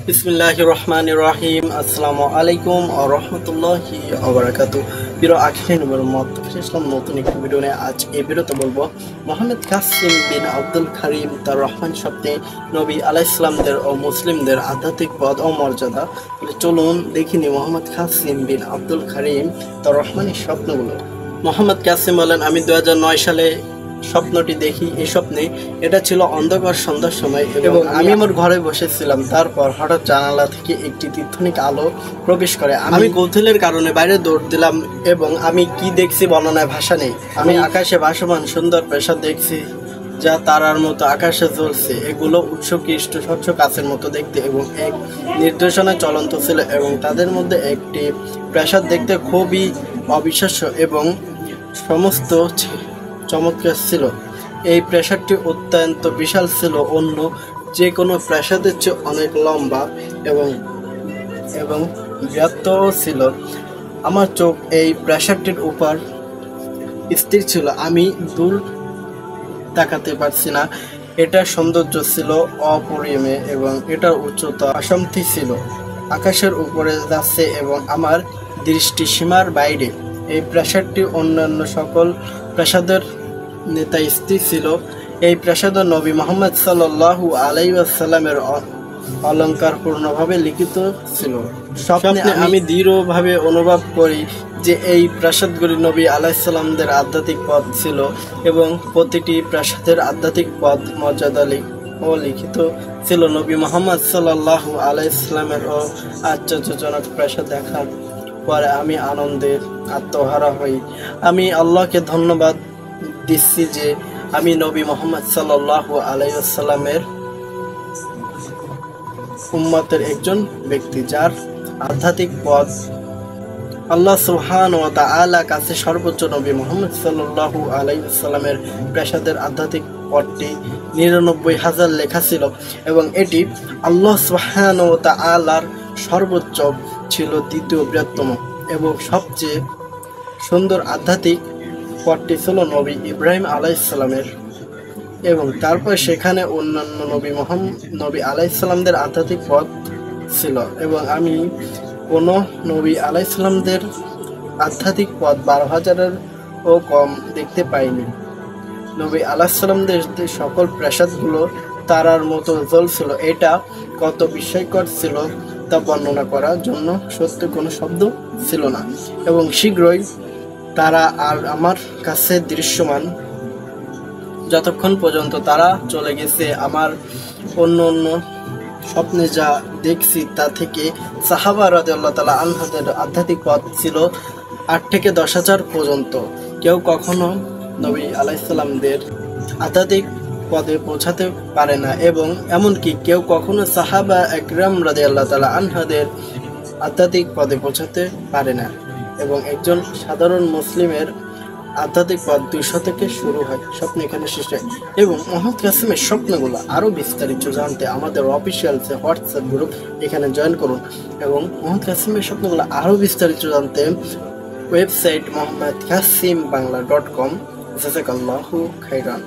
বিসমিল্লাহির রহমানির রহিম। আসসালামু আলাইকুম ওয়া রাহমাতুল্লাহি ওয়া বারাকাতুহু। প্রিয় আখির নবীর মত ইসলাম নতুন একটি ভিডিও নিয়ে আজ এই ভিডিওতে বলবো মোহাম্মদ কাসিম বিন আব্দুল কারীম তার রহমান শব্দে নবী আলাইহিস সালামদের ও মুসলিমদের আধ্যাত্মিক পদ ও মর্যাদা। চলুন দেখিনি মোহাম্মদ কাসিম বিন আব্দুল কারীম তার রহমানের স্বপ্নগুলো। মোহাম্মদ কাসিম বলেন, আমি 2009 সালে স্বপ্নটি দেখি। এই স্বপ্নে এটা ছিল অন্ধকার সন্ধ্যার সময় এবং আমি আমার ঘরে বসেছিলাম। তারপর হঠাৎ জানালা থেকে একটি তীর্থনিক আলো প্রবেশ করে। আমি কৌতূহলের কারণে বাইরে দৌড় দিলাম এবং আমি কি দেখছি বর্ণনায় ভাষা নেই। আমি আকাশে ভাসমান সুন্দর প্রাসাদ দেখছি যা তারার মতো আকাশে জ্বলছে। এগুলো উৎসকৃষ্ট স্বচ্ছ কাচের মতো দেখতে এবং এক নির্দেশনায় চলন্ত ছিল এবং তাদের মধ্যে একটি প্রাসাদ দেখতে খুবই অবিশ্বাস্য এবং সমস্ত চমৎকার ছিল। এই প্রাসাদটি অত্যন্ত বিশাল ছিল, অন্য যে কোনো প্রাসাদের চেয়ে অনেক লম্বা এবং এবং বৃহত্তর ছিল। আমার চোখ এই প্রাসাদটির উপর স্থির ছিল। আমি দূর তাকাতে পারছি না। এটার সৌন্দর্য ছিল অপরিমেয় এবং এটার উচ্চতা অসম্ভব ছিল। আকাশের উপরে যাচ্ছে এবং আমার দৃষ্টি সীমার বাইরে। এই প্রাসাদটি অন্যান্য সকল প্রাসাদের নেতা স্থির ছিল। এই প্রাসাদ নবী মুহাম্মদ সাল্লাল্লাহু আলাইহি ওয়াসাল্লামের অলঙ্কারপূর্ণভাবে লিখিত ছিল। স্বপ্নে আমি দৃঢ়ভাবে অনুভব করি যে এই প্রাসাদগুলি নবী আলাইহিস সালামদের আধ্যাত্মিক পথ ছিল এবং প্রতিটি প্রাসাদের আধ্যাত্মিক পথ মর্যাদা ও লিখিত ছিল। নবী মুহাম্মদ সাল্লাল্লাহু আলাইহি ওয়াসাল্লামের আশ্চর্যজনক প্রাসাদ দেখার পরে আমি আনন্দে আত্মহারা হই। আমি আল্লাহকে ধন্যবাদ দিচ্ছি যে আমি নবী মুহাম্মদ সাল্লাল্লাহু আলাইহি ওয়াসাল্লামের উম্মতের একজন ব্যক্তি যার আধ্যাত্মিক পথ আল্লাহ সুবহানাহু ওয়া তাআলা কাছে সর্বোচ্চ। নবী মুহাম্মদ সাল্লাল্লাহু আলাইহি ওয়াসাল্লামের প্রাসাদের আধ্যাত্মিক পথটি 99,000 লেখা ছিল এবং এটি আল্লাহ সুবহানাহু ওয়া তাআলার সর্বোচ্চ ছিল, দ্বিতীয় বৃহত্তম এবং সবচেয়ে সুন্দর আধ্যাত্মিক পথটি ছিল নবী ইব্রাহিম আলাইহিস সালামের এবং তারপর সেখানে অন্যান্য নবী আলাইহিস সালামদের আধ্যাত্মিক পথ ছিল এবং আমি কোনো নবী আলাইহিস সালামদের আধ্যাত্মিক পথ 12,000-এরও কম দেখতে পাইনি। নবী আলাইহিস সালামদের সকল প্রাসাদগুলো তারার মতো জ্বলছিল। এটা কত বিস্ময়কর ছিল তা বর্ণনা করার জন্য সত্য কোনো শব্দ ছিল না এবং শীঘ্রই তারা আর আমার কাছে দৃশ্যমান যতক্ষণ পর্যন্ত তারা চলে গেছে। আমার অন্য স্বপ্নে যা দেখছি তা থেকে সাহাবা রাদিয়াল্লাহু তাআলা আনহুদের আধ্যাত্মিক পথ ছিল 8 থেকে 10,000 পর্যন্ত। কেউ কখনো নবী আলাইহিস সালামদের আধ্যাত্মিক পদে পৌঁছাতে পারে না এবং এমনকি কেউ কখনো সাহাবা একরাম রাদিয়াল্লাহু তাআলা আনহুদের আধ্যাত্মিক পদে পৌঁছাতে পারে না এবং একজন সাধারণ মুসলিমের আধ্যাত্মিক পথ 200 থেকে শুরু হয়। স্বপ্ন এখানে শেষ হয় এবং মোহাম্মদ কাসিমের স্বপ্নগুলো আরও বিস্তারিত জানতে আমাদের অফিসিয়াল যে হোয়াটসঅ্যাপ গ্রুপ এখানে জয়েন করুন এবং মোহাম্মদ কাসিমের স্বপ্নগুলো আরও বিস্তারিত জানতে ওয়েবসাইট mohammadkassimbangla.com। জাযাকাল্লাহু খাইরান।